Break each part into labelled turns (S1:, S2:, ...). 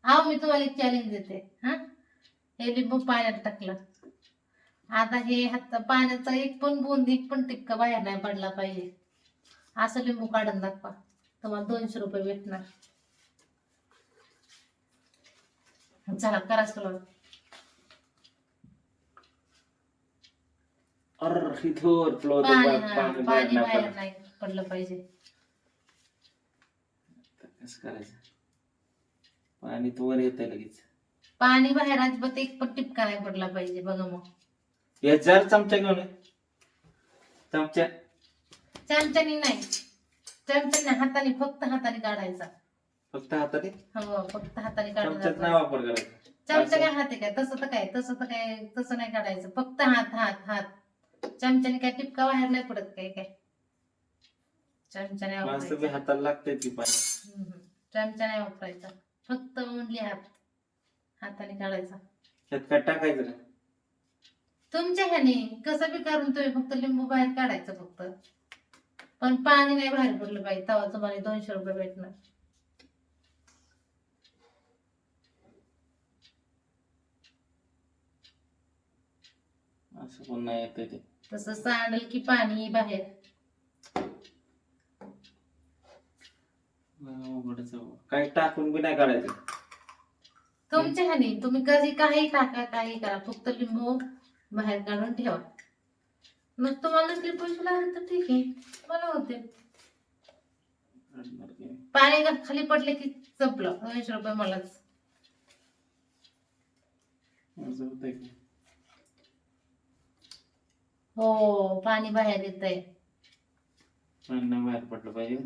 S1: आहो मी तुम्हाला एक चॅलेंज देते. हा, हे लिंबू पाण्यात टाकलं. आता हे हात पाण्याचा एक पण बूंद एक पण टिपका बाहेर नाही पडला पाहिजे. असं लिंबू काढून दाखवा, तुम्हाला 200 रुपये भेटणार. चला करा सुरुवात. पाणी
S2: पाणी
S1: पाणी बाहेर नाही पडलं पाहिजे.
S2: कसं करायचं? पाणी तो वर येत लगेच.
S1: पाणी बाहेर अजिबात एक पण टिपका नाही पडला पाहिजे. बघा मग.
S2: या चार चमचा घेऊन ये. चमचा
S1: चमच्यानी नाही, चमच्याने हाताने, फक्त हाताने काढायचा.
S2: फक्त हाताने?
S1: हो, फक्त हाताने
S2: चमच्यात नाही
S1: काढायचा.
S2: वापर करायचा.
S1: चमचा काय हात आहे काय? तसं नाही काढायचं. फक्त हात हात हात. चमच्याने काय टिपका बाहेर नाही पडत काय काय? चमचा नाही
S2: माणसं बी
S1: वापरायचा.
S2: हाताला लागते ती पाणी.
S1: चमचा नाही वापरायचा, फक्त ओनली हात. हाताने काढायचा.
S2: त्यात काय टाकायचं का?
S1: तुमच्या ह्याने कसं बी करून तुम्ही फक्त लिंबू बाहेर काढायचं फक्त. पण पाणी नाही बाहेर पडलं पाहिजे, तेव्हा तुम्हाला 200 रुपये भेटणार.
S2: असं पण नाही येत ते.
S1: तसं सांडल की पाणी बाहेर.
S2: काही टाकून बी नाही काढायचं.
S1: तुमच्या ह्याने तुम्ही कधी काही टाका, काही करा, फक्त लिंबू बाहेर काढून ठेवा. मग तुम्हाला नसले पैसे लागले तर ठीक आहे, मला होते. पाणी खाली पडले की संपलं, 200 रुपये मलाच.
S2: असं होतंय का?
S1: हो, पाणी बाहेर येतंय.
S2: पाणी नाही बाहेर पडलं पाहिजे.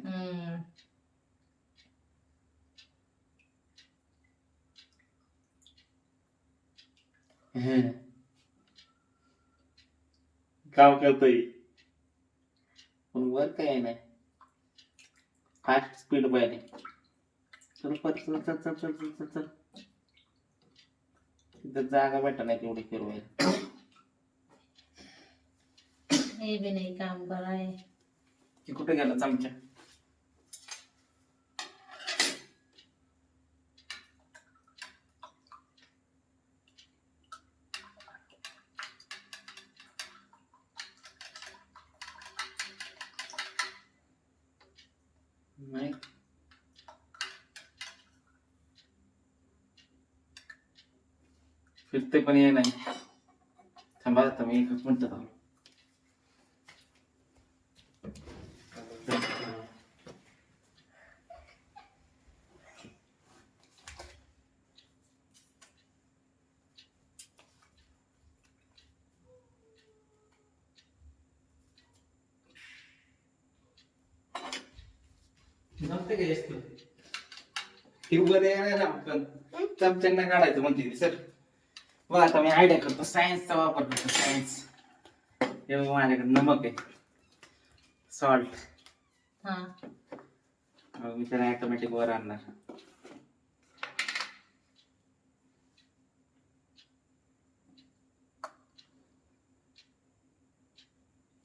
S2: काम करतोय पण वर काय नाही. फास्ट स्पीड पाहिजे. चल चल चल चल चल चल चल चल. तिथं जागा भेटा नाही तेवढी फिरवायला.
S1: हे बी नाही काम कराय.
S2: की कुठे गेला चमचा? नाही फिरते पण ये नाही. थांबा आता मी एकच मिनिट थांब. नव्हते का जास्त हे वर येणार ना आपण चमच्यांना काढायचं म्हणते ती सर. वा आता मी आयडिया करतो, सायन्सचा वापर करतो. सायन्स हे बघ, माझ्याकडे नमक आहे, सॉल्ट. मग मी त्याला ऑटोमॅटिक वर आणणार.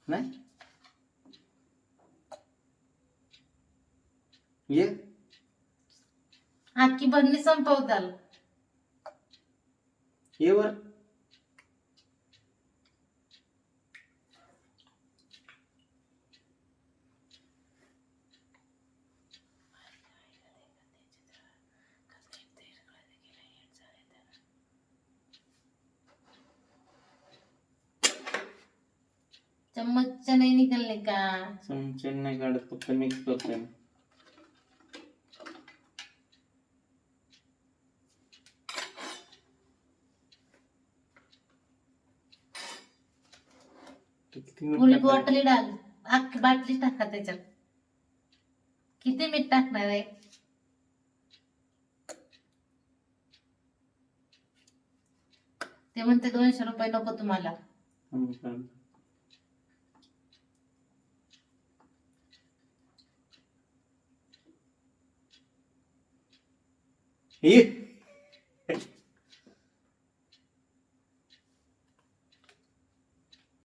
S2: नाही ये
S1: अख्खी भरणी संपवताल.
S2: ये वर.
S1: चम्मच नाही निकलले का?
S2: चमचे नाही काढत, फक्त मिक्स करतोय.
S1: फुल बॉटली डाल, अख्खी बाटली टाका त्याच्यात. किती मीठ टाकणार आहे? ते म्हणते 200 रुपये नको तुम्हाला.
S2: ये